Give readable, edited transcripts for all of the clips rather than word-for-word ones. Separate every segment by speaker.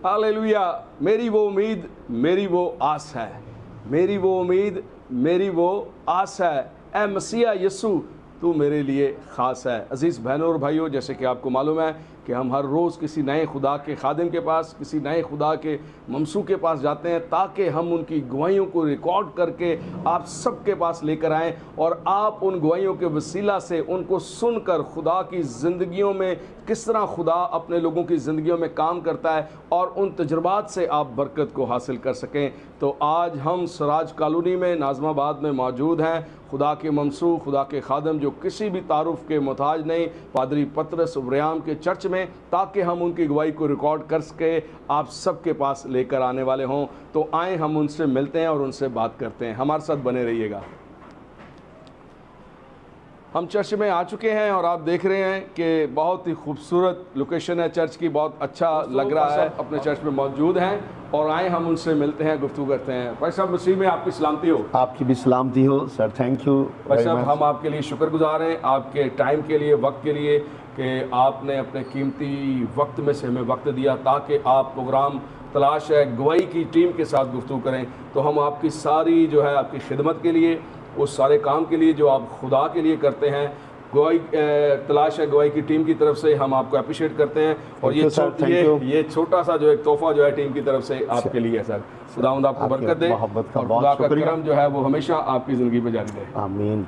Speaker 1: Hallelujah. मेरी वो उम्मीद, मेरी वो आस है, मेरी वो उम्मीद, मेरी वो आस है, ए मसीहा यीशु तू मेरे लिए ख़ास है। अज़ीज़ बहनों और भाइयों, जैसे कि आपको मालूम है कि हम हर रोज़ किसी नए खुदा के खादिम के पास, किसी नए खुदा के ममसू के पास जाते हैं ताकि हम उनकी गवाहियों को रिकॉर्ड करके आप सबके पास लेकर आएँ और आप उन गवाहियों के वसीला से उनको सुनकर खुदा की ज़िंदगियों में किस तरह खुदा अपने लोगों की ज़िंदगियों में काम करता है और उन तजुर्बात से आप बरकत को हासिल कर सकें। तो आज हम सराज कॉलोनी में नाज़माबाद में मौजूद हैं। खुदा के ममसू, खुदा के खादम जो किसी भी तारुफ के मोहताज नहीं, पादरी पतरस उब्रियाम के चर्च में, ताकि हम उनकी गवाही को रिकॉर्ड कर सके आप सबके पास लेकर आने वाले हों। तो आए हम उनसे मिलते हैं और उनसे बात करते हैं। हमारे साथ बने रहिएगा। हम चर्च में आ चुके हैं और आप देख रहे हैं कि बहुत ही खूबसूरत लोकेशन है चर्च की, बहुत अच्छा लग रहा है। अपने चर्च में मौजूद हैं और आए हम उनसे मिलते हैं, गुफ्तगू करते हैं। भाई साहब, मसीह में आपकी सलामती हो।
Speaker 2: आपकी भी सलामती हो सर, थैंक यू
Speaker 1: भाई साहब, हम आपके लिए शुक्रगुजार हैं, आपके टाइम के लिए, वक्त के लिए, कि आपने अपने कीमती वक्त में से हमें वक्त दिया ताकि आप प्रोग्राम तलाश है गवाही की टीम के साथ गुफ्तगू करें। तो हम आपकी सारी जो है आपकी खिदमत के लिए, उस सारे काम के लिए जो आप खुदा के लिए करते हैं, गवाही तलाश है गवाही की टीम की तरफ से हम आपको अप्रिशिएट करते हैं। और ये छोटा सा जो एक तोहफा जो है टीम की तरफ से आपके लिए है सर। खुदावंद आपको बरकत दे और खुदा का करम जो है वो हमेशा आपकी ज़िंदगी में जारी रहे।
Speaker 2: आमीन।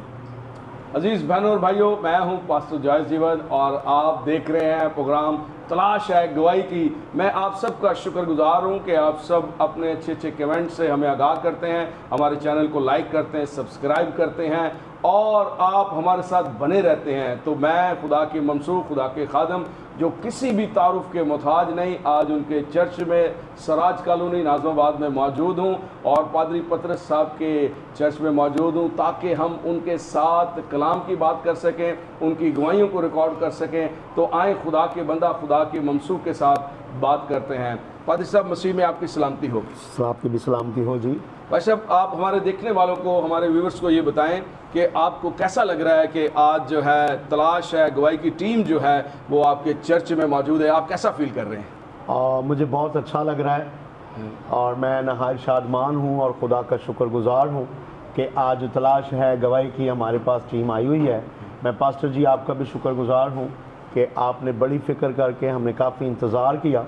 Speaker 1: अजीज़ बहनों और भाइयों, मैं हूं पास्टर जॉयस जीवन और आप देख रहे हैं प्रोग्राम तलाश है गवाही की। मैं आप सबका शुक्रगुजार हूं कि आप सब अपने अच्छे अच्छे कमेंट से हमें आगाह करते हैं, हमारे चैनल को लाइक करते हैं, सब्सक्राइब करते हैं और आप हमारे साथ बने रहते हैं। तो मैं खुदा की ममसू, खुदा के खादम जो किसी भी तारुफ के मोहताज नहीं, आज उनके चर्च में सराज कॉलोनी नाज़माबाद में मौजूद हूँ और पादरी पतरस साहब के चर्च में मौजूद हूँ ताकि हम उनके साथ कलाम की बात कर सकें, उनकी गवाहियों को रिकॉर्ड कर सकें। तो आए खुदा के बंदा, खुदा के ममसू के साथ बात करते हैं। पादरी साहब, मसीह में आपकी सलामती हो।
Speaker 2: आपकी भी सलामती हो जी।
Speaker 1: भाई साहब, आप हमारे देखने वालों को, हमारे व्यूवर्स को ये बताएं कि आपको कैसा लग रहा है कि आज जो है तलाश है गवाही की टीम जो है वो आपके चर्च में मौजूद है। आप कैसा फील कर रहे हैं?
Speaker 2: मुझे बहुत अच्छा लग रहा है और मैं नहायत शादमान हूँ और खुदा का शुक्रगुजार हूँ कि आज तलाश है गवाही की हमारे पास टीम आई हुई है। मैं पास्टर जी आपका भी शुक्रगुजार हूँ कि आपने बड़ी फ़िक्र करके, हमने काफ़ी इंतज़ार किया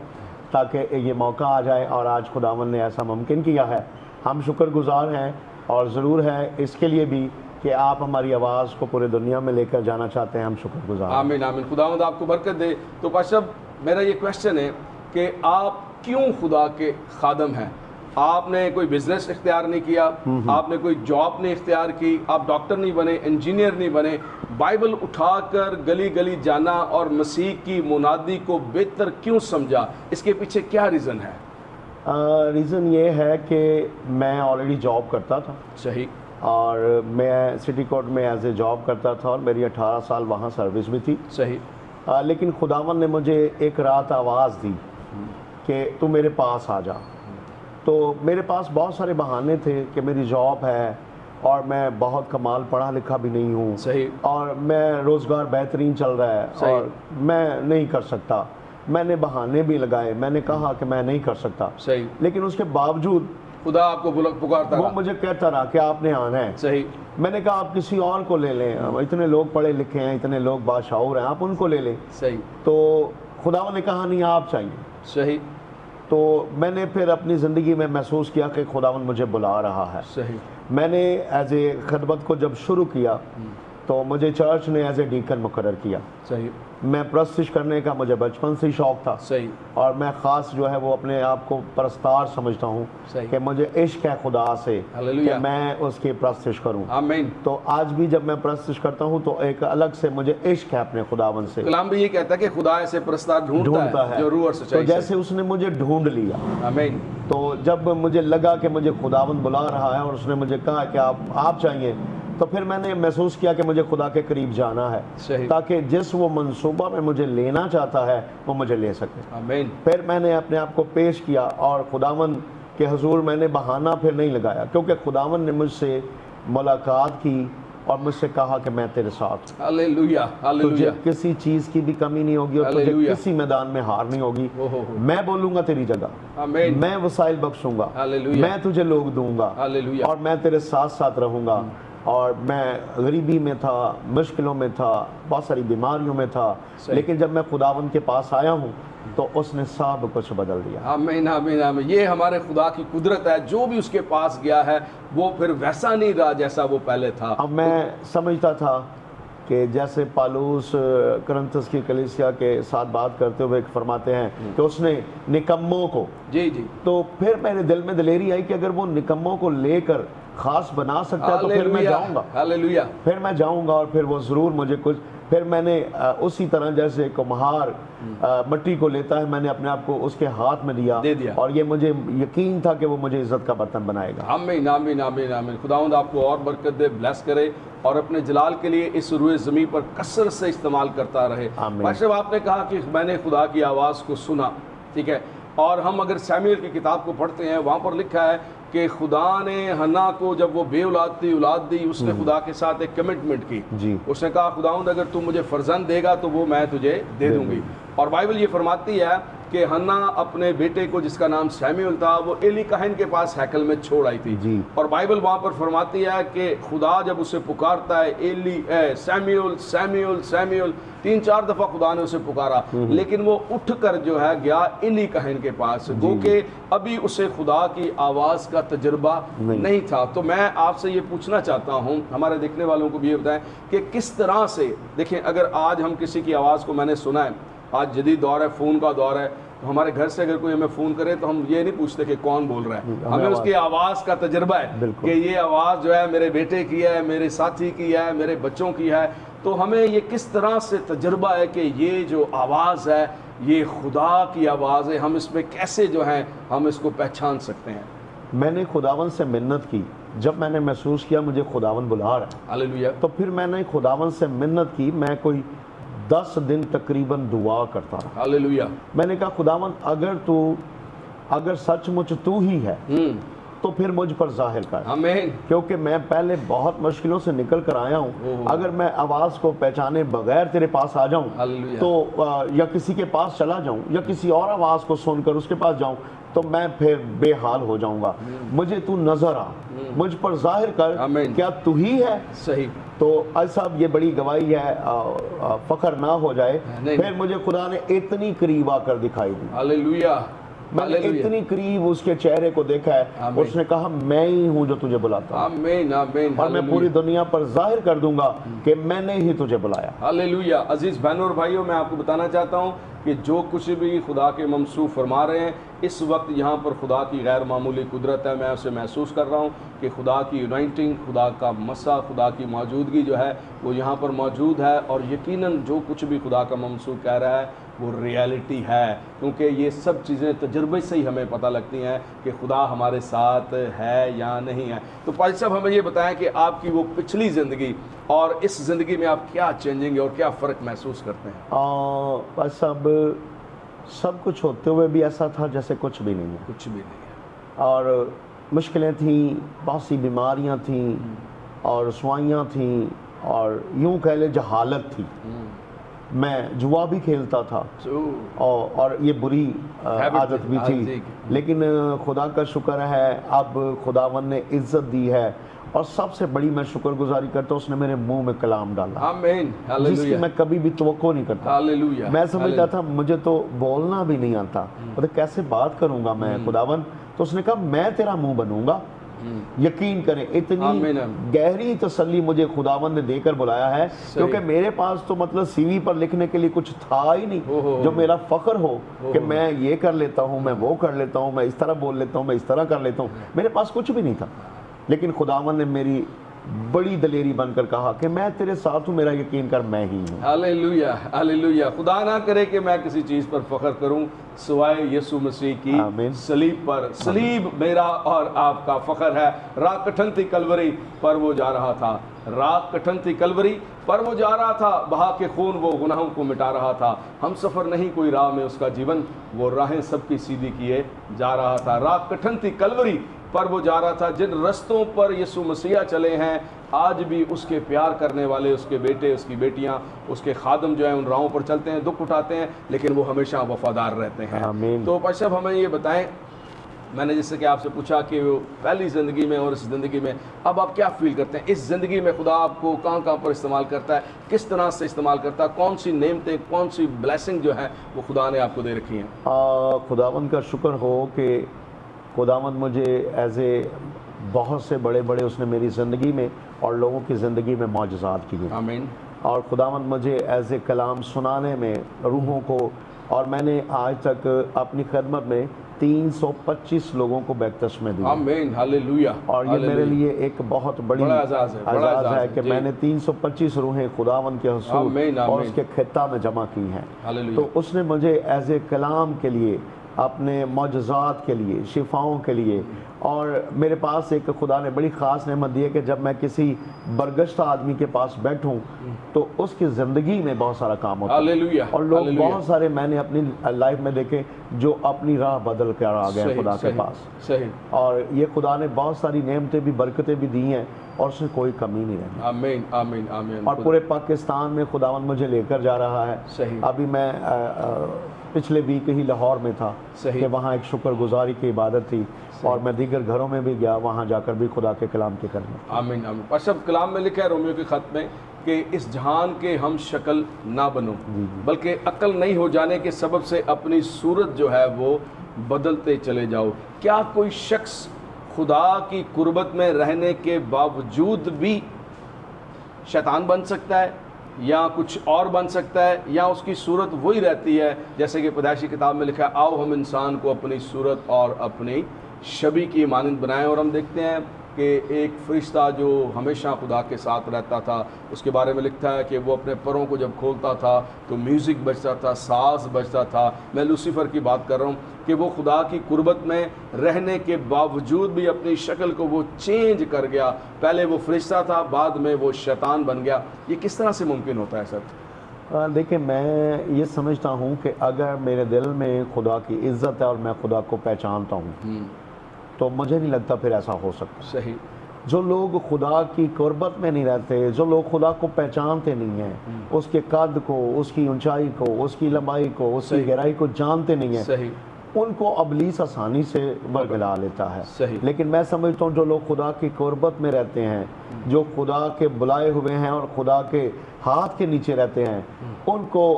Speaker 2: ताकि ये मौका आ जाए और आज खुदावन ने ऐसा मुमकिन किया है। हम शुक्रगुजार हैं और ज़रूर है इसके लिए भी कि आप हमारी आवाज़ को पूरे दुनिया में लेकर जाना चाहते हैं। हम शुक्रगुजार।
Speaker 1: आमीन आमीन। खुदावंद आपको बरकत दे। तो पास्टर साहब, मेरा ये क्वेश्चन है कि आप क्यों खुदा के खादम हैं? आपने कोई बिजनेस इख्तियार नहीं किया, आपने कोई जॉब नहीं इख्तियार की, आप डॉक्टर नहीं बने, इंजीनियर नहीं बने, बाइबल उठाकर गली गली जाना और मसीह की मुनादी को बेहतर क्यों समझा? इसके पीछे क्या रीज़न है?
Speaker 2: रीज़न ये है कि मैं ऑलरेडी जॉब करता था।
Speaker 1: सही।
Speaker 2: और मैं सिटी कोर्ट में एज ए जॉब करता था और मेरी 18 साल वहाँ सर्विस भी थी।
Speaker 1: सही।
Speaker 2: लेकिन खुदावन ने मुझे एक रात आवाज़ दी कि तू मेरे पास आ जा। तो मेरे पास बहुत सारे बहाने थे कि मेरी जॉब है और मैं बहुत कमाल पढ़ा लिखा भी नहीं हूँ।
Speaker 1: सही।
Speaker 2: और मैं रोज़गार बेहतरीन चल रहा है और मैं नहीं कर सकता। मैंने बहाने भी लगाए, मैंने कहा कि मैं नहीं कर सकता।
Speaker 1: सही।
Speaker 2: लेकिन उसके बावजूद
Speaker 1: खुदा आपको पुकारता,
Speaker 2: वो मुझे कहता रहा कि आपने आना है।
Speaker 1: सही।
Speaker 2: मैंने कहा आप किसी और को ले लें, इतने लोग पढ़े लिखे हैं, इतने लोग बाशाऊर हैं, आप उनको ले लें।
Speaker 1: सही।
Speaker 2: तो खुदा ने कहा नहीं, आप चाहिए।
Speaker 1: सही।
Speaker 2: तो मैंने फिर अपनी ज़िंदगी में महसूस किया कि खुदावन मुझे बुला रहा है।
Speaker 1: सही।
Speaker 2: मैंने एज ए खिदमत को जब शुरू किया तो मुझे चर्च ने एज ए डीकन मुकर्रर किया।
Speaker 1: सही।
Speaker 2: मैं प्रस्तिश करने का मुझे बचपन से ही शौक़ था।
Speaker 1: सही।
Speaker 2: और मैं ख़ास जो है वो अपने आप को परस्तार समझता हूँ कि मुझे इश्क है खुदा से कि मैं उसकी प्रस्तिश करूँ।
Speaker 1: आमीन।
Speaker 2: तो आज भी जब मैं प्रस्तिश करता हूँ तो एक अलग से मुझे इश्क है अपने खुदावन से।
Speaker 1: कलाम भी ये कहता है कि खुदा ऐसे परस्तार ढूंढता है जो रूह और सच्चाई
Speaker 2: तो जैसे उसने मुझे ढूंढ लिया।
Speaker 1: आमीन।
Speaker 2: तो जब मुझे लगा कि मुझे खुदावन बुला रहा है और उसने मुझे कहा कि आप चाहिए, तो फिर मैंने महसूस किया कि मुझे खुदा के करीब जाना है ताकि जिस वो मंसूबा में मुझे लेना चाहता है वो मुझे ले सके।
Speaker 1: आमीन।
Speaker 2: फिर मैंने अपने आप को पेश किया और खुदावन के हुजूर मैंने बहाना फिर नहीं लगाया, क्योंकि खुदावन ने मुझसे मुलाकात की और मुझसे कहा कि मैं तेरे साथ हूँ।
Speaker 1: हालेलुया,
Speaker 2: तुझे
Speaker 1: हालेलुया।
Speaker 2: किसी चीज की भी कमी नहीं होगी और तुझे
Speaker 1: हालेलुया।
Speaker 2: किसी मैदान में हार नहीं होगी।
Speaker 1: ओहो।
Speaker 2: मैं बोलूंगा तेरी जगह,
Speaker 1: आमीन।
Speaker 2: मैं वसाइल बख्शूंगा,
Speaker 1: हालेलुया।
Speaker 2: मैं तुझे लोग दूंगा
Speaker 1: हालेलुया।
Speaker 2: और मैं तेरे साथ साथ रहूंगा। और मैं गरीबी में था, मुश्किलों में था, बहुत सारी बीमारियों में था,
Speaker 1: सही।
Speaker 2: लेकिन जब मैं खुदावन के पास आया हूँ तो उसने सब कुछ बदल दिया।
Speaker 1: आमीन, आमीन, आमीन। ये हमारे खुदा की कुदरत है, जो भी उसके पास गया है वो फिर वैसा नहीं रहा जैसा वो पहले था।
Speaker 2: अब मैं समझता था कि जैसे पालूस करंथस की कलीसिया के साथ बात करते हुए फरमाते हैं कि उसने निकम्मों को,
Speaker 1: जी जी,
Speaker 2: तो फिर मेरे दिल में दिलेरी आई कि अगर वो निकम्मों को लेकर खास बना सकता है तो फिर मैं
Speaker 1: हालेलुया,
Speaker 2: जाऊंगा,
Speaker 1: हालेलुया।
Speaker 2: फिर मैं जाऊंगा और फिर वो ज़रूर मुझे कुछ, फिर मैंने उसी तरह जैसे कुम्हार मिट्टी को लेता है, मैंने अपने आप को उसके हाथ में
Speaker 1: दे दिया।
Speaker 2: और ये मुझे यकीन था कि वो मुझे इज्जत का बर्तन बनाएगा।
Speaker 1: आमीन, आमीन, आमीन, आमीन। खुदावंद आपको और बरकत दे, ब्लेस करे और अपने जलाल के लिए इस रुए ज़मीन पर कसरत से इस्तेमाल करता रहे।
Speaker 2: आमीन।
Speaker 1: भाई साहब, आपने कहा कि मैंने खुदा की आवाज़ को सुना, ठीक है, और हम अगर सैमुएल की किताब को पढ़ते हैं, वहाँ पर लिखा है कि खुदा ने हन्ना को जब वो बेऔलाद थी औलाद दी, उसने खुदा के साथ एक कमिटमेंट की।
Speaker 2: जी।
Speaker 1: उसने कहा खुदावंद अगर तू मुझे फर्जंद देगा तो वो मैं तुझे दे दूंगी। और बाइबल ये फरमाती है कि हन्ना अपने बेटे को, जिसका नाम सैमुएल था, वो एली कहन के पास हैकल में छोड़ आई थी।
Speaker 2: जी।
Speaker 1: और बाइबल वहाँ पर फरमाती है कि खुदा जब उसे पुकारता है, एली सैमुएल सैमुएल सैमुएल, 3-4 दफ़ा खुदा ने उसे पुकारा, लेकिन वो उठकर जो है गया एली कहन के पास, गो के अभी उसे खुदा की आवाज़ का तजुर्बा नहीं था। तो मैं आपसे ये पूछना चाहता हूँ, हमारे देखने वालों को भी ये बताएं कि किस तरह से, देखें, अगर आज हम किसी की आवाज़ को, मैंने सुना है आज जदीद दौर है, फ़ोन का दौर है, तो हमारे घर से अगर कोई हमें फ़ोन करे तो हम ये नहीं पूछते कि कौन बोल रहा है, हमें उसकी आवाज़ का तजुर्बा है कि ये आवाज़ जो है मेरे बेटे की है, मेरे साथी की है, मेरे बच्चों की है। तो हमें ये किस तरह से तजुर्बा है कि ये जो आवाज़ है ये खुदा की आवाज़ है, हम इसमें कैसे जो है हम इसको पहचान सकते हैं?
Speaker 2: मैंने खुदावन से मिन्नत की, जब मैंने महसूस किया मुझे खुदावन बुला रहा है,
Speaker 1: हालेलुया।
Speaker 2: तो फिर मैंने खुदावन से मिन्नत की। मैं कोई 10 दिन तकरीबन दुआ करता रहा।
Speaker 1: हालेलुया।
Speaker 2: मैंने कहा खुदावन अगर सचमुच तू ही है तो फिर मुझ पर जाहिर कर,
Speaker 1: आमीन।
Speaker 2: क्योंकि मैं पहले बहुत मुश्किलों से निकल कर आया हूँ। अगर मैं आवाज़ को पहचाने बगैर तेरे पास आ जाऊँ
Speaker 1: हालेलुया।
Speaker 2: तो या किसी के पास चला जाऊँ या किसी और आवाज़ को सुनकर उसके पास जाऊँ तो मैं फिर बेहाल हो जाऊंगा। मुझे तू नजर आ, मुझ पर जाहिर कर,
Speaker 1: आमीन।
Speaker 2: क्या तू ही है?
Speaker 1: सही।
Speaker 2: तो आज साहब ये बड़ी गवाही है, फख्र ना हो जाए।
Speaker 1: नहीं,
Speaker 2: फिर मुझे खुदा ने इतनी करीब आकर दिखाई दी,
Speaker 1: हालेलुया।
Speaker 2: मैंने इतनी करीब उसके चेहरे को देखा है। उसने कहा मैं ही हूँ जो तुझे बुलाता हूँ,
Speaker 1: आमीन, आमीन,
Speaker 2: और मैं पूरी दुनिया पर जाहिर कर दूंगा कि मैंने ही तुझे बुलाया।
Speaker 1: हालेलुया। अजीज बहनों और भाइयों, मैं आपको बताना चाहता हूँ कि जो कुछ भी खुदा के ममसूफ फरमा रहे हैं इस वक्त यहाँ पर खुदा की गैर मामूली कुदरत है। मैं उसे महसूस कर रहा हूँ कि खुदा की यूनाइटिंग, खुदा का मसा, खुदा की मौजूदगी जो है वो यहाँ पर मौजूद है। और यकीनन जो कुछ भी खुदा का ममसूफ कह रहा है वो रियलिटी है, क्योंकि ये सब चीज़ें तजुर्बे से ही हमें पता लगती हैं कि खुदा हमारे साथ है या नहीं है। तो भाई साहब, हमें ये बताएं कि आपकी वो पिछली ज़िंदगी और इस ज़िंदगी में आप क्या चेंजिंग और क्या फ़र्क महसूस करते हैं?
Speaker 2: भाई साहब, सब कुछ होते हुए भी ऐसा था जैसे कुछ भी नहीं है।
Speaker 1: कुछ भी नहीं है।
Speaker 2: और मुश्किलें थीं, बहुत सी बीमारियां थीं और रसवाइयाँ थीं और यूं कह ले जहालत थी। मैं जुआ भी खेलता था और ये बुरी आदत भी थी, लेकिन खुदा का शुक्र है अब खुदावन ने इज्जत दी है। और सबसे बड़ी मैं शुक्रगुजारी करता हूँ, उसने मेरे मुंह में कलाम डाला,
Speaker 1: आमीन,
Speaker 2: जिसकी मैं कभी भी तवक्को नहीं करता।
Speaker 1: हालेलुया।
Speaker 2: मैं समझता था मुझे तो बोलना भी नहीं आता, मतलब कैसे बात करूंगा मैं खुदावन। तो उसने कहा मैं तेरा मुंह बनूंगा। यकीन करें, इतनी गहरी तसल्ली मुझे खुदावन ने देकर बुलाया है, क्योंकि मेरे पास तो मतलब सीवी पर लिखने के लिए कुछ था ही नहीं जो मेरा फख्र हो कि मैं ये कर लेता हूँ, मैं वो कर लेता हूँ, मैं इस तरह बोल लेता हूँ, मैं इस तरह कर लेता हूँ। मेरे पास कुछ भी नहीं था, लेकिन खुदावन ने मेरी बड़ी दलेरी बनकर कहा कि मैं तेरे साथ हूँ, मेरा यकीन कर मैं ही हूँ।
Speaker 1: Hallelujah, hallelujah. खुदा ना करे कि मैं किसी चीज़ पर फख्र करूँ सिवाय यीशु मसीह की सलीब पर। सलीब मेरा और आपका फख्र है। राह कठिन थी कलवरी पर वो जा रहा था, राह कठिन थी कलवरी पर वो जा रहा था, बहा के खून वो गुनाहों को मिटा रहा था। हम सफ़र नहीं कोई राह में उसका जीवन, वो राहें सबकी सीधी किए जा रहा था। राह कठिन थी कलवरी पर वो जा रहा था, जिन रस्तों पर यीशु मसीह चले हैं आज भी उसके प्यार करने वाले, उसके बेटे, उसकी बेटियां, उसके खादम जो है उन राहों पर चलते हैं, दुख उठाते हैं, लेकिन वो हमेशा वफादार रहते हैं।
Speaker 2: आमीन।
Speaker 1: तो पाशा साहब हमें ये बताएं, मैंने जैसे कि आपसे पूछा कि वो पहली ज़िंदगी में और इस ज़िंदगी में अब आप क्या फील करते हैं? इस ज़िंदगी में खुदा आपको कहाँ कहाँ पर इस्तेमाल करता है, किस तरह से इस्तेमाल करता है, कौन सी नेमतें, कौन सी ब्लेसिंग जो है वो खुदा ने आपको दे रखी हैं?
Speaker 2: खुदावंद का शुक्र हो कि खुदावंद मुझे एज ए बहुत से बड़े बड़े उसने मेरी ज़िंदगी में और लोगों की ज़िंदगी में मौजज़ात किए।
Speaker 1: आमीन।
Speaker 2: और खुदावंद मुझे एज ए कलाम सुनाने में रूहों को, और मैंने आज तक अपनी खिदमत में 325 लोगों को बैक्तश में दिया।
Speaker 1: आमीन, हालेलुया।
Speaker 2: और ये मेरे लिए एक बहुत बड़ी
Speaker 1: बड़ा एजाज़ है, बड़ा
Speaker 2: एजाज़
Speaker 1: एजाज़
Speaker 2: है
Speaker 1: है
Speaker 2: कि
Speaker 1: जी।
Speaker 2: मैंने 325 रूहें खुदावंद के हुसूल
Speaker 1: आमीन,
Speaker 2: और
Speaker 1: आमीन।
Speaker 2: उसके खित्ता में जमा की हैं।
Speaker 1: हालेलुया।
Speaker 2: तो उसने मुझे एज ए कलाम के लिए, अपने मौजज़ात के लिए, शिफाओं के लिए, और मेरे पास एक खुदा ने बड़ी ख़ास नेमत दी है कि जब मैं किसी बरगश्ता आदमी के पास बैठूं तो उसकी ज़िंदगी में बहुत सारा काम होता है।
Speaker 1: हालेलुया,
Speaker 2: और लोग
Speaker 1: हालेलुया।
Speaker 2: बहुत सारे मैंने अपनी लाइफ में देखे जो अपनी राह बदल कर आ गए
Speaker 1: सही,
Speaker 2: खुदा के
Speaker 1: सही,
Speaker 2: पास।
Speaker 1: सही।
Speaker 2: और ये खुदा ने बहुत सारी नेमतें भी, बरकतें भी दी हैं, और उसमें कोई कमी नहीं रही।
Speaker 1: आमीन, आमीन, आमीन।
Speaker 2: और पूरे पाकिस्तान में खुदावंद मुझे लेकर जा रहा है।
Speaker 1: सही।
Speaker 2: अभी मैं पिछले वीक ही लाहौर में था
Speaker 1: सही।
Speaker 2: कि वहाँ एक शुक्रगुजारी की इबादत थी, और मैं दीगर घरों में भी गया, वहाँ जाकर भी खुदा के कलाम की करने।
Speaker 1: आमीन, आमीन। पर शब्द कलाम में लिखा है रोमियो के खत में कि इस जहान के हम शक्ल ना बनो, बल्कि अक्ल नहीं हो जाने के सबब से अपनी सूरत जो है वो बदलते चले जाओ। क्या कोई शख्स खुदा की कुर्बत में रहने के बावजूद भी शैतान बन सकता है, या कुछ और बन सकता है, या उसकी सूरत वही रहती है जैसे कि पैदाइशी किताब में लिखा है, आओ हम इंसान को अपनी सूरत और अपनी शबी की मानंद बनाएं। और हम देखते हैं कि एक फरिश्ता जो हमेशा खुदा के साथ रहता था, उसके बारे में लिखता है कि वो अपने परों को जब खोलता था तो म्यूज़िक बजता था, साज बजता था। मैं लूसीफर की बात कर रहा हूँ कि वो खुदा की कुर्बत में रहने के बावजूद भी अपनी शक्ल को वो चेंज कर गया। पहले वो फरिश्ता था, बाद में वो शैतान बन गया। ये किस तरह से मुमकिन होता है सर?
Speaker 2: देखिए, मैं ये समझता हूँ कि अगर मेरे दिल में खुदा की इज्जत है और मैं खुदा को पहचानता हूँ तो मुझे नहीं लगता फिर ऐसा हो सकता।
Speaker 1: सही।
Speaker 2: जो लोग खुदा की कुर्बत में नहीं रहते, जो लोग खुदा को पहचानते नहीं हैं, उसके कद को, उसकी ऊंचाई को, उसकी लंबाई को, उसकी गहराई को जानते नहीं हैं,
Speaker 1: सही।
Speaker 2: उनको अबलीस आसानी से बरगला लेता है।
Speaker 1: सही।
Speaker 2: लेकिन मैं समझता हूँ जो लोग खुदा की कुर्बत में रहते हैं, जो खुदा के बुलाए हुए हैं और खुदा के हाथ के नीचे रहते हैं, उनको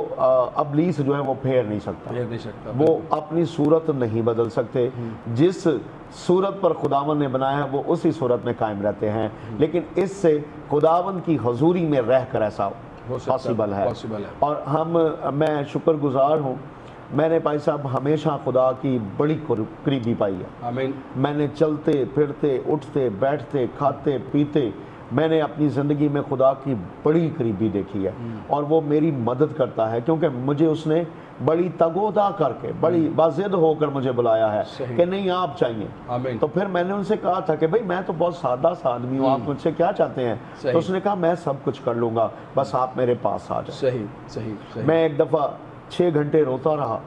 Speaker 2: अबलीस जो है वो फेर नहीं सकता,
Speaker 1: फेर नहीं सकता।
Speaker 2: वो अपनी सूरत नहीं बदल सकते। जिस सूरत पर खुदावन ने बनाया है वो उसी सूरत में कायम रहते हैं। लेकिन इससे खुदावन की हजूरी में रह कर ऐसा पॉसिबल है। और मैं शुक्रगुजार हूँ, मैंने भाई साहब हमेशा खुदा की बड़ी करीबी पाई है।
Speaker 1: आमीन।
Speaker 2: मैंने चलते फिरते, उठते बैठते, खाते पीते, मैंने अपनी ज़िंदगी में खुदा की बड़ी करीबी देखी है। और वो मेरी मदद करता है, क्योंकि मुझे उसने बड़ी तगोदा करके, बड़ी बाज़िद होकर मुझे बुलाया है कि नहीं आप चाहिए।
Speaker 1: आमीन।
Speaker 2: तो फिर मैंने उनसे कहा था कि भाई मैं तो बहुत सादा सा आदमी हूँ, आप मुझसे क्या चाहते हैं? तो उसने कहा मैं सब कुछ कर लूँगा, बस आप मेरे पास आ जाए।
Speaker 1: सही, सही, सही।
Speaker 2: मैं एक दफ़ा 6 घंटे रोता रहा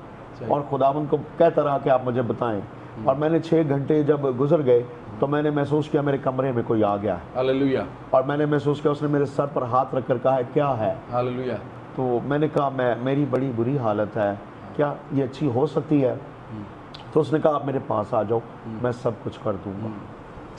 Speaker 2: और खुदावन को कहता रहा कि आप मुझे बताएं। और मैंने 6 घंटे जब गुजर गए तो मैंने महसूस किया मेरे कमरे में कोई आ गया है।
Speaker 1: हालेलुया।
Speaker 2: और मैंने महसूस किया उसने मेरे सर पर हाथ रख कर कहा है क्या है?
Speaker 1: हालेलुया।
Speaker 2: तो मैंने कहा मेरी बड़ी बुरी हालत है, क्या ये अच्छी हो सकती है? तो उसने कहा आप मेरे पास आ जाओ, मैं सब कुछ कर दूंगा।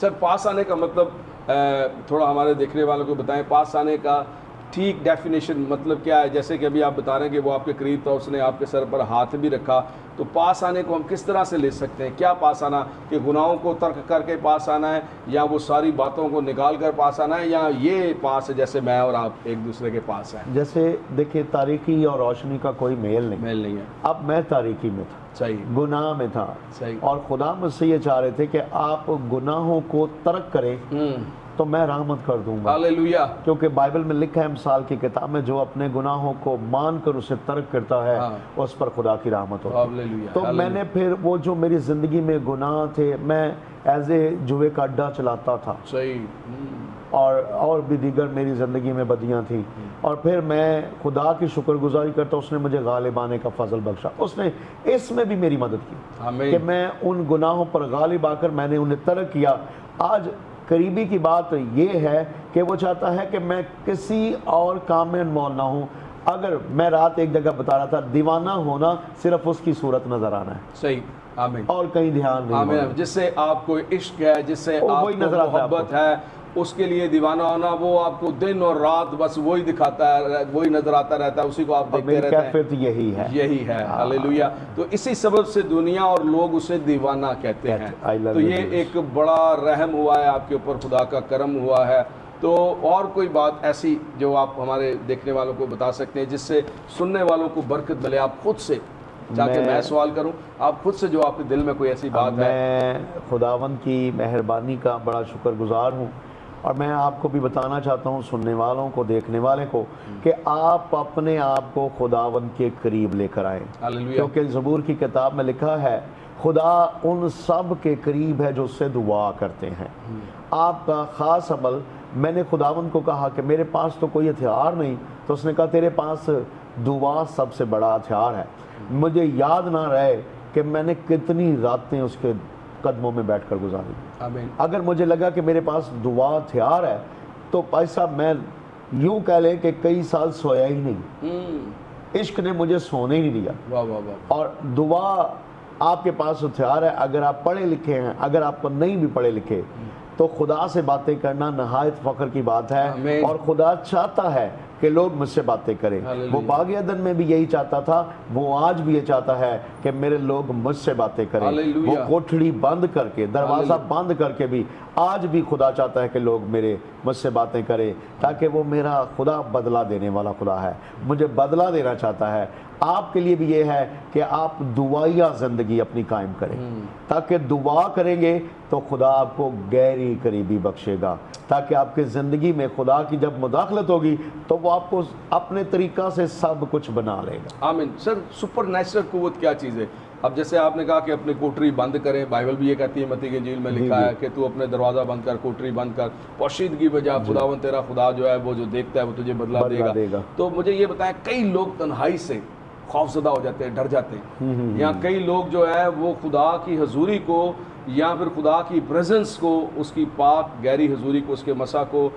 Speaker 1: सर, पास आने का मतलब थोड़ा हमारे देखने वालों को बताएं, पास आने का ठीक डेफिनेशन मतलब क्या है? जैसे कि अभी आप बता रहे हैं कि वो आपके करीब था, उसने आपके सर पर हाथ भी रखा, तो पास आने को हम किस तरह से ले सकते हैं? क्या पास आना कि गुनाहों को तर्क करके पास आना है, या वो सारी बातों को निकाल कर पास आना है, या ये पास है जैसे मैं और आप एक दूसरे के पास हैं?
Speaker 2: जैसे देखिए, तारीकी और रोशनी का कोई मेल
Speaker 1: नहीं है।
Speaker 2: अब मैं तारीकी में था,
Speaker 1: सही,
Speaker 2: गुनाह में था,
Speaker 1: सही।
Speaker 2: और खुदा मुझसे ये चाह रहे थे कि आप गुनाहों को तर्क करें तो मैं रहमत कर दूंगा।
Speaker 1: हालेलुया।
Speaker 2: क्योंकि बाइबल में लिखा है मिसाल की किताब में, जो अपने गुनाहों को मानकर उसे तर्क करता है उस पर खुदा की रहमत होती है।
Speaker 1: हालेलुया।
Speaker 2: तो मैंने फिर वो जो मेरी ज़िंदगी में गुनाह थे, मैं एज ए जुए का अड्डा चलाता था।
Speaker 1: सही।
Speaker 2: और भी दीगर मेरी ज़िंदगी में बदियां थी। और फिर मैं खुदा की शुक्रगुजारी करता, उसने मुझे गालिब आने का फजल बख्शा। उसने इसमें भी मेरी मदद की कि मैं उन गुनाहों पर गालिब आकर मैंने उन्हें तर्क किया। आज करीबी की बात ये है कि वो चाहता है कि मैं किसी और काम में इन्वॉल्व ना हूँ। अगर मैं रात एक जगह बता रहा था, दीवाना होना सिर्फ उसकी सूरत नजर आना है,
Speaker 1: सही, आमीन,
Speaker 2: और कहीं ध्यान नहीं
Speaker 1: आमीन।
Speaker 2: होना।
Speaker 1: जिससे आपको इश्क है, जिससे
Speaker 2: वही
Speaker 1: आपको
Speaker 2: नजर आता है
Speaker 1: मोहब्बत है, उसके लिए दीवाना होना, वो आपको दिन और रात बस वही दिखाता है, वही नजर आता रहता है, उसी को आप
Speaker 2: और
Speaker 1: देखते
Speaker 2: मेरी
Speaker 1: रहते हैं।
Speaker 2: कैफियत यही है,
Speaker 1: यही है, हालेलुया। तो इसी सबब से दुनिया और लोग उसे दीवाना कहते हैं।
Speaker 2: I love
Speaker 1: तो
Speaker 2: you,
Speaker 1: ये
Speaker 2: Jesus।
Speaker 1: एक बड़ा रहम हुआ है आपके ऊपर, खुदा का करम हुआ है। तो और कोई बात ऐसी जो आप हमारे देखने वालों को बता सकते हैं जिससे सुनने वालों को बरकत मिले? आप खुद से, जाके मैं सवाल करूं, आप खुद से जो आपके दिल में कोई ऐसी बात है।
Speaker 2: मैं खुदावंद की मेहरबानी का बड़ा शुक्रगुजार हूँ, और मैं आपको भी बताना चाहता हूँ, सुनने वालों को, देखने वाले को, कि आप अपने आप को खुदावंद के करीब लेकर आएँ।
Speaker 1: हालेलुया।
Speaker 2: क्योंकि ज़बूर की किताब में लिखा है, खुदा उन सब के करीब है जो उससे दुआ करते हैं। आपका ख़ास अमल, मैंने खुदावंद को कहा कि मेरे पास तो कोई हथियार नहीं, तो उसने कहा तेरे पास दुआ सबसे बड़ा हथियार है। मुझे याद ना रहे कि मैंने कितनी रातें उसके कदमों में बैठकर गुजारी।
Speaker 1: आमीन।
Speaker 2: अगर मुझे लगा कि मेरे पास दुआ हथियार है, तो भाई साहब मैं यूं कह लें कि कई साल सोया ही नहीं। इश्क ने मुझे सोने ही नहीं दिया।
Speaker 1: वाह वाह वाह।
Speaker 2: और दुआ आपके पास हथियार है। अगर आप पढ़े लिखे हैं, अगर आप नहीं भी पढ़े लिखे, तो खुदा से बातें करना नहायत फ़ख्र की बात है।
Speaker 1: आमीन।
Speaker 2: और खुदा चाहता है कि लोग मुझसे बातें करें।
Speaker 1: हालेलुया।
Speaker 2: वो बाग अदन में भी यही चाहता था, वो आज भी ये चाहता है कि मेरे लोग मुझसे बातें करें।
Speaker 1: हालेलुया।
Speaker 2: वो कोठड़ी बंद करके, दरवाज़ा
Speaker 1: हालेलुया।
Speaker 2: बंद करके भी आज भी खुदा चाहता है कि लोग मेरे मुझसे बातें करें, ताकि वो मेरा खुदा बदला देने वाला खुदा है, मुझे बदला देना चाहता है। आपके लिए भी ये है कि आप दुआया ज़िंदगी अपनी कायम करें, ताकि दुआ करेंगे तो खुदा आपको गहरी करीबी बख्शेगा, ताकि आपकी ज़िंदगी में खुदा की जब मुदाखलत होगी तो वो आपको अपने तरीक़ा से सब कुछ बना लेगा।
Speaker 1: आमीन। सर, सुपर नेचुरल कुव्वत क्या चीज़ है? अब जैसे आपने कहा कि अपनी कोठरी बंद करें, बाइबल भी ये कहती है, मत्ती की इंजील में लिखा है कि तू अपने दरवाज़ा बंद कर, कोठरी बंद कर, पोशीदगी में जा, खुदावन तेरा खुदा जो है वो जो देखता है वो तुझे बदला देगा। तो मुझे ये बताएं, कई लोग तन्हाई से खौफजदा हो जाते हैं, डर जाते हैं, या कई लोग जो है वो खुदा की हजूरी को या फिर खुदा की प्रेजेंस को, उसकी पाक गहरी हजूरी को, उसके मसा को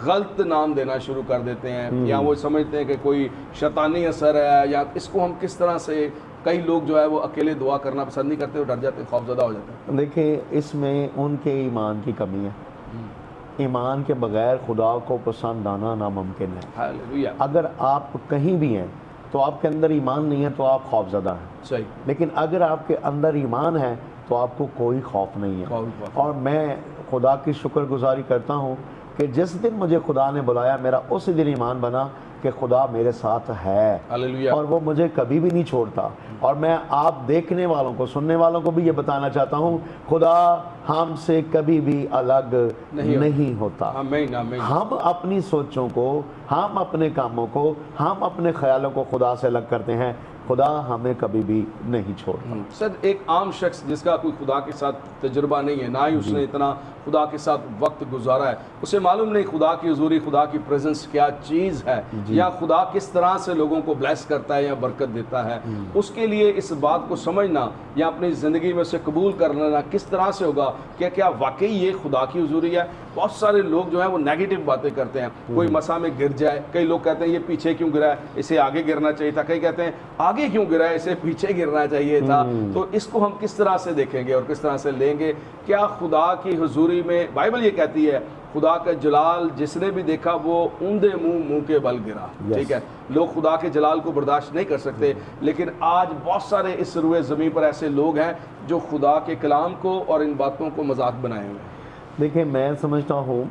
Speaker 1: गलत नाम देना शुरू कर देते हैं, या वो समझते हैं कि कोई शैतानी असर है, या इसको हम किस तरह से, कई लोग जो है वो अकेले दुआ करना पसंद नहीं करते, वो डर जाते हैं, खौफजदा हो जाते हैं।
Speaker 2: देखिए, इसमें उनके ईमान की कमी है। ईमान के बगैर खुदा को पसंद आना नामुमकिन है।
Speaker 1: हालेलुया।
Speaker 2: अगर आप कहीं भी हैं तो आपके अंदर ईमान नहीं है तो आप खौफजदा हैं।
Speaker 1: सही।
Speaker 2: लेकिन अगर आपके अंदर ईमान है तो आपको कोई खौफ नहीं है। और मैं खुदा की शुक्रगुजारी करता हूँ कि जिस दिन मुझे खुदा ने बुलाया, मेरा उसी दिन ईमान बना कि खुदा मेरे साथ है,
Speaker 1: हालेलुया।
Speaker 2: और वो मुझे कभी भी नहीं छोड़ता। और मैं आप देखने वालों को, सुनने वालों को भी ये बताना चाहता हूँ, खुदा हमसे कभी भी अलग नहीं होता।
Speaker 1: आमीन, आमीन।
Speaker 2: हम अपनी सोचों को, हम अपने कामों को, हम अपने ख्यालों को खुदा से अलग करते हैं, खुदा हमें कभी भी नहीं छोड़ता।
Speaker 1: सर, एक आम शख्स जिसका कोई खुदा के साथ तजुर्बा नहीं है, ना ही उसने इतना खुदा के साथ वक्त गुजारा है, उसे मालूम नहीं खुदा की हुजूरी, खुदा की प्रेजेंस क्या चीज़ है, या खुदा किस तरह से लोगों को ब्लेस करता है या बरकत देता है, उसके लिए इस बात को समझना या अपनी ज़िंदगी में उसे कबूल कर लेना किस तरह से होगा कि क्या वाकई ये खुदा की हुजूरी है। बहुत सारे लोग जो हैं वो नेगेटिव बातें करते हैं, कोई मसा में गिर जाए, कई लोग कहते हैं ये पीछे क्यों गिरा है, इसे आगे गिरना चाहिए था, कई कहते हैं आगे क्यों गिरा है, इसे पीछे गिरना चाहिए था। तो इसको हम किस तरह से देखेंगे और किस तरह से लेंगे? क्या खुदा की हुजूरी में, बाइबल ये कहती है, खुदा का जलाल जिसने भी देखा वो ऊंधे मुंह के बल गिरा। ठीक है, लोग खुदा के जलाल को बर्दाश्त नहीं कर सकते, लेकिन आज बहुत सारे इस रुए ज़मीन पर ऐसे लोग हैं जो खुदा के कलाम को और इन बातों को मजाक बनाए हुए हैं।
Speaker 2: देखिए, मैं समझता हूँ,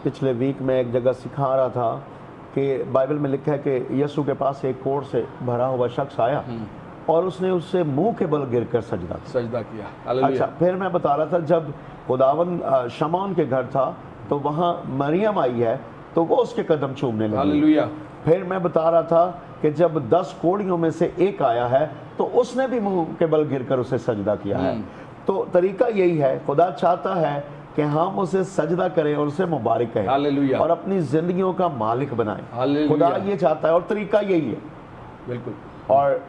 Speaker 2: पिछले वीक में एक जगह सिखा रहा था कि बाइबल में लिखा है कि यीशु के पास एक कोढ़ से भरा हुआ शख्स आया और उसने उससे मुंह के बल गिरकर सजदा
Speaker 1: किया।
Speaker 2: अच्छा, फिर मैं बता रहा था, जब खुदावन शमौन के घर था तो वहाँ मरियम आई है तो वो उसके कदम चूमने लगी।
Speaker 1: हालेलुया।
Speaker 2: फिर मैं बता रहा था कि जब 10 कोढ़ियों में से एक आया है तो उसने भी मुंह के बल गिरकर उसे सजदा किया है। तो तरीका यही है, खुदा चाहता है कि हम उसे सजदा करें और उसे मुबारक कहें,
Speaker 1: हालेलुया,
Speaker 2: और अपनी जिंदगियों का मालिक बनाएं।
Speaker 1: हालेलुया।
Speaker 2: खुदा ये चाहता है और तरीका यही है।
Speaker 1: बिल्कुल।
Speaker 2: और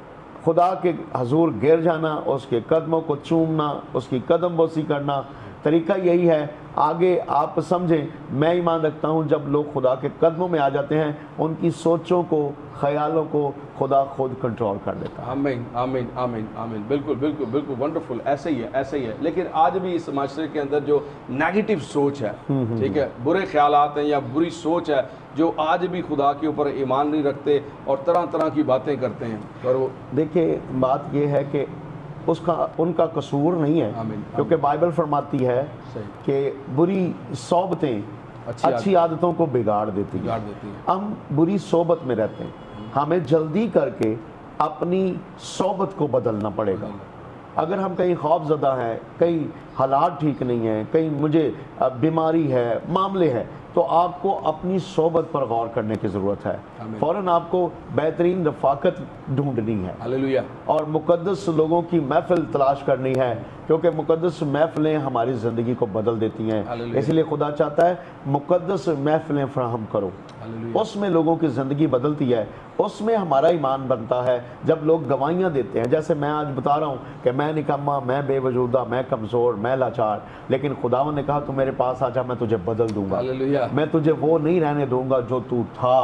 Speaker 2: खुदा के हजूर गिर जाना, उसके कदमों को चूमना, उसकी कदम बोसी करना, तरीका यही है। आगे आप समझें, मैं ईमान रखता हूँ जब लोग खुदा के कदमों में आ जाते हैं, उनकी सोचों को, ख्यालों को खुदा खुद कंट्रोल कर लेता है।
Speaker 1: आमीन आमीन आमीन आमीन, बिल्कुल बिल्कुल बिल्कुल, वंडरफुल, ऐसे ही है, ऐसे ही है। लेकिन आज भी इस माशरे के अंदर जो नेगेटिव सोच है, ठीक है, बुरे ख्यालात हैं या बुरी सोच है, जो आज भी खुदा के ऊपर ईमान नहीं रखते और तरह तरह की बातें करते हैं। पर वो
Speaker 2: देखिए, बात यह है कि उसका उनका कसूर नहीं है,
Speaker 1: आमीन,
Speaker 2: क्योंकि बाइबल फरमाती है
Speaker 1: सही,
Speaker 2: कि बुरी सोबतें अच्छी आदतों को बिगाड़ देती
Speaker 1: बिगाड़
Speaker 2: हैं।
Speaker 1: देती है।
Speaker 2: हम बुरी सोबत में रहते हैं, हमें जल्दी करके अपनी सोबत को बदलना पड़ेगा। अगर हम कहीं खौफजदा हैं, कहीं हालात ठीक नहीं हैं, कहीं मुझे बीमारी है, मामले हैं, तो आपको अपनी सोबत पर गौर करने की ज़रूरत है।
Speaker 1: आमीन।
Speaker 2: फ़ौरन आपको बेहतरीन रफ़ाकत ढूंढनी है
Speaker 1: हालेलुया,
Speaker 2: और मुक़द्दस लोगों की महफ़िल तलाश करनी है, क्योंकि मुक़द्दस महफ़िलें हमारी ज़िंदगी को बदल देती हैं।
Speaker 1: हालेलुया।
Speaker 2: इसलिए खुदा चाहता है मुक़द्दस महफ़िलें फराहम करो,
Speaker 1: हालेलुया,
Speaker 2: उसमें लोगों की ज़िंदगी बदलती है, उसमें हमारा ईमान बनता है। जब लोग गवाहियाँ देते हैं, जैसे मैं आज बता रहा हूँ कि मैं निकम्मा, मैं बेवजूदा, मैं कमज़ोर, मैं लाचार, लेकिन खुदावंद ने कहा तू मेरे पास आ जा, मैं तुझे बदल दूंगा,
Speaker 1: हालेलुया,
Speaker 2: मैं तुझे वो नहीं रहने दूंगा जो तू था।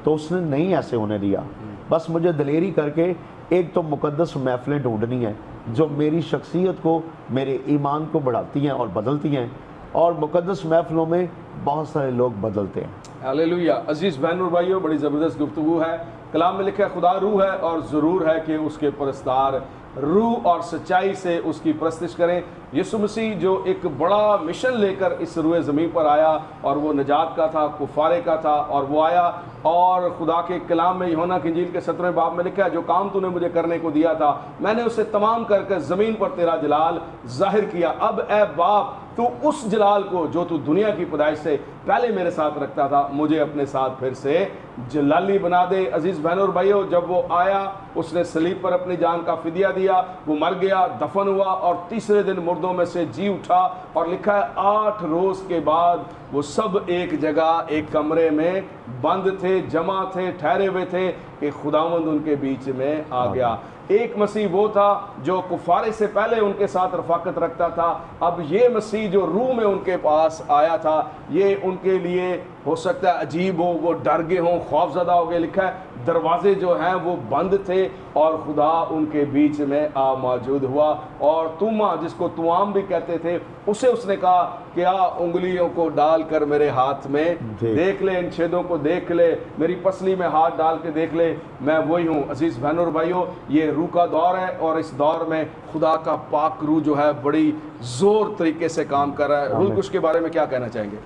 Speaker 2: तो उसने नहीं ऐसे होने दिया। बस मुझे दलेरी करके एक तो मुक़द्दस महफ़िलें ढूंढनी है जो मेरी शख्सियत को, मेरे ईमान को बढ़ाती हैं और बदलती हैं, और मुक़द्दस महफ़िलों में बहुत सारे लोग बदलते हैं।
Speaker 1: हालेलुया। अजीज़ बहन और भाइयों, बड़ी ज़बरदस्त गुफ्तगू है। कलाम में लिखा है खुदा रूह है और ज़रूर है कि उसके परस्तार रूह और सच्चाई से उसकी परस्तिश करें। यीशु मसीह जो एक बड़ा मिशन लेकर इस रूए ज़मीन पर आया, और वो निजात का था, कुफारे का था, और वो आया और खुदा के कलाम में यूहन्ना की इंजील के 17वें बाब में लिखा है, जो काम तूने मुझे करने को दिया था मैंने उसे तमाम करके ज़मीन पर तेरा जलाल जाहिर किया। अब ए बाप, तू उस जलाल को जो तू दुनिया की पैदाइश से पहले मेरे साथ रखता था, मुझे अपने साथ फिर से जलाली बना दे। अजीज़ बहनों और भाइयों, जब वो आया, उसने सलीब पर अपनी जान का फिदिया दिया, वो मर गया, दफन हुआ और तीसरे दिन मुर्दों में से जी उठा। और लिखा है 8 रोज़ के बाद वो सब एक जगह, एक कमरे में बंद थे, जमा थे, ठहरे हुए थे कि खुदावंद उनके बीच में आ गया। एक मसीह वो था जो कुफारे से पहले उनके साथ रफाकत रखता था। अब ये मसीह जो रूह में उनके पास आया था, ये उनके लिए हो सकता है अजीब हो, वो डर गए हों, खौफजदा हो गए। लिखा है दरवाजे जो हैं वो बंद थे और खुदा उनके बीच में आ मौजूद हुआ। और तुमा, जिसको तुआम भी कहते थे, उसे उसने कहा क्या उंगलियों को डालकर मेरे हाथ में देख ले, इन छेदों को देख ले, मेरी पसली में हाथ डाल के देख ले, मैं वही हूँ। अजीज़ बहनों और भाइयों, ये रूह का दौर है और इस दौर में खुदा का पाक रूह जो है बड़ी ज़ोर तरीके से काम कर रहा है। रूह कुछ के बारे में क्या कहना चाहेंगे?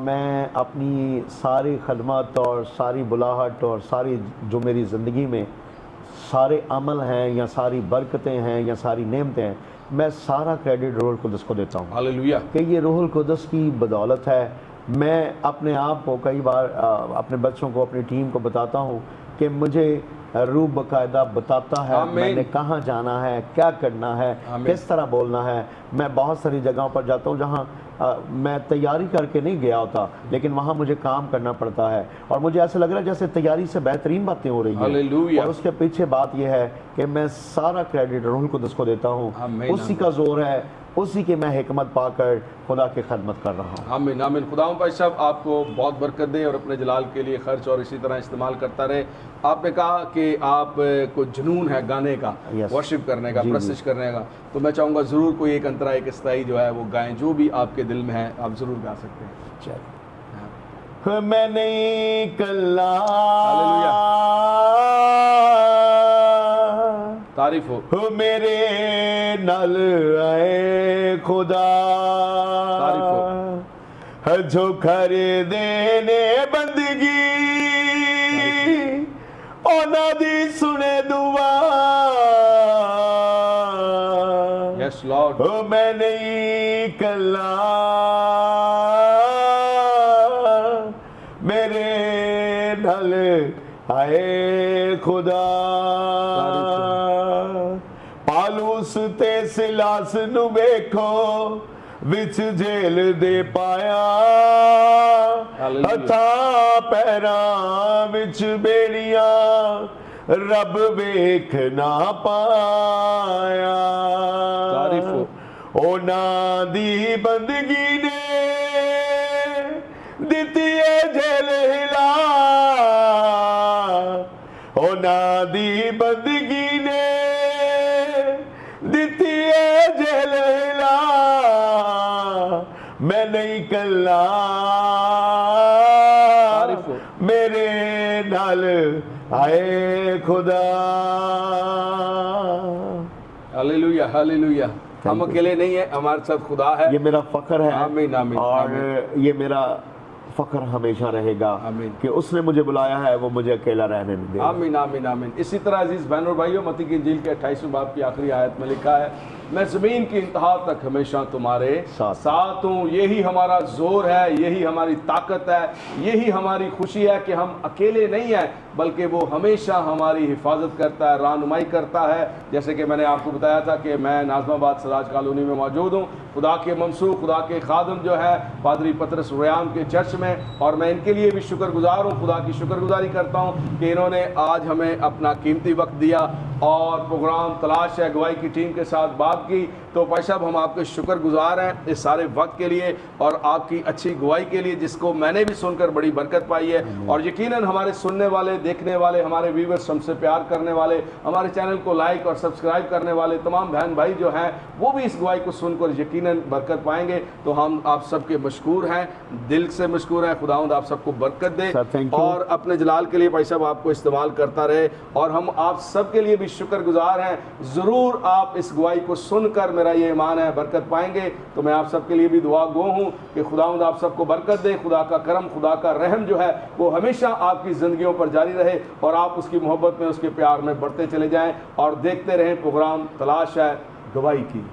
Speaker 2: मैं अपनी सारी खदमत और सारी बुलाहट और सारी जो मेरी ज़िंदगी में सारे अमल हैं या सारी बरकतें हैं या सारी नेमतें हैं, मैं सारा क्रेडिट रूहुल कुदस को देता हूँ।
Speaker 1: हालेलुया।
Speaker 2: कि ये रूहुल कुदस की बदौलत है। मैं अपने आप को कई बार अपने बच्चों को, अपनी टीम को बताता हूँ कि मुझे रूह बाकायदा बताता है मैंने कहाँ जाना है, क्या करना है, किस तरह बोलना है। मैं बहुत सारी जगहों पर जाता हूँ जहाँ मैं तैयारी करके नहीं गया होता, लेकिन वहाँ मुझे काम करना पड़ता है और मुझे ऐसा लग रहा है जैसे तैयारी से बेहतरीन बातें हो रही हैं। और उसके पीछे बात यह है कि मैं सारा क्रेडिट रूहुल कुदस को देता हूँ। उसी का जोर है, उसी की मैं हिकमत पाकर खुदा की खदमत कर रहा हूँ।
Speaker 1: आमीन आमीन। खुदा भाई साहब आपको बहुत बरकत दे और अपने जलाल के लिए खर्च और इसी तरह इस्तेमाल करता रहे। आपने कहा कि आप को जुनून है गाने का, वर्शिप करने का, प्रस्तिश करने का, तो मैं चाहूँगा ज़रूर कोई एक अंतरा, एक स्थाई जो है वो गाएं, जो भी आपके दिल में है आप ज़रूर गा सकते हैं।
Speaker 2: चलिए। मैं नहीं कल्ला,
Speaker 1: तारीफ हो,
Speaker 2: मेरे नल आए खुदा,
Speaker 1: तारीफ हो,
Speaker 2: जो खरीदे ने बंदगी ओना दी सुने दुआ।
Speaker 1: Yes Lord.
Speaker 2: हो मैं नहीं कल्ला, मेरे नल आए खुदा। पालूस ते सिलास नु वेखो विच जेल दे पाया, हथा पैरा विच बेड़िया रब वेख ना पाया। ਉਹਨਾਂ ਦੀ ਬੰਦਗੀ ਨੇ ਦਿੱਤੀ ਏ ਜੇਲ ਹਿਲਾ, ਉਹਨਾਂ ਦੀ ਬੰਦਗੀ ਨੇ ਦਿੱਤੀ ਏ ਜੇਲ ਹਿਲਾ, ਮੈਂ ਨਹੀਂ ਕੱਲਾ मेरे नाल आए खुदा।
Speaker 1: Hallelujah hallelujah. हम अकेले नहीं है, हमारे साथ खुदा है।
Speaker 2: ये मेरा फख्र है।
Speaker 1: आमीन आमीन।
Speaker 2: और
Speaker 1: आमीन।
Speaker 2: ये मेरा फख्र हमेशा रहेगा
Speaker 1: आमीन।
Speaker 2: कि उसने मुझे बुलाया है, वो मुझे अकेला रहने नहीं देगा।
Speaker 1: आमीन आमीन आमीन। इसी तरह अजीज बहनों और भाइयों, मत्ती की इंजील के 28वें बाब की आखिरी आयत में लिखा है, मैं ज़मीन की इंतहा तक हमेशा तुम्हारे साथ हूँ। यही हमारा जोर है, यही हमारी ताकत है, यही हमारी खुशी है कि हम अकेले नहीं हैं, बल्कि वो हमेशा हमारी हिफाजत करता है, रहनुमाई करता है। जैसे कि मैंने आपको बताया था कि मैं नाज़माबाद सराज कॉलोनी में मौजूद हूँ। खुदा के ममसूख, खुदा के खादम जो है पादरी पतरस रोयाम के चर्च में, और मैं इनके लिए भी शुक्रगुजार हूँ, खुदा की शुक्रगुजारी करता हूँ कि इन्होंने आज हमें अपना कीमती वक्त दिया और प्रोग्राम तलाश है गवाही की टीम के साथ बात की। तो भाई साहब, हम आपके शुक्रगुजार हैं इस सारे वक्त के लिए और आपकी अच्छी गवाही के लिए, जिसको मैंने भी सुनकर बड़ी बरकत पाई है। और यकीनन हमारे सुनने वाले, देखने वाले, हमारे व्यूअर्स, हमसे प्यार करने वाले, हमारे चैनल को लाइक और सब्सक्राइब करने वाले तमाम बहन भाई जो हैं, वो भी इस गवाही को सुनकर यकीनन बरकत पाएंगे। तो हम आप सबके मशकूर हैं, दिल से मशकूर हैं। खुदावंद आप सबको बरकत दे और अपने जलाल के लिए भाई साहब आपको इस्तेमाल करता रहे। और हम आप सब के लिए भी शुक्रगुजार हैं। ज़रूर आप इस गवाही को सुनकर, मेरा ये ईमान है, बरकत पाएंगे। तो मैं आप सबके लिए भी दुआ गो हूँ कि खुदावंद आप सबको बरकत दे। खुदा का करम, खुदा का रहम जो है वो हमेशा आपकी ज़िंदगियों पर जारी रहे और आप उसकी मोहब्बत में, उसके प्यार में बढ़ते चले जाएं और देखते रहें प्रोग्राम तलाश है गवाही की।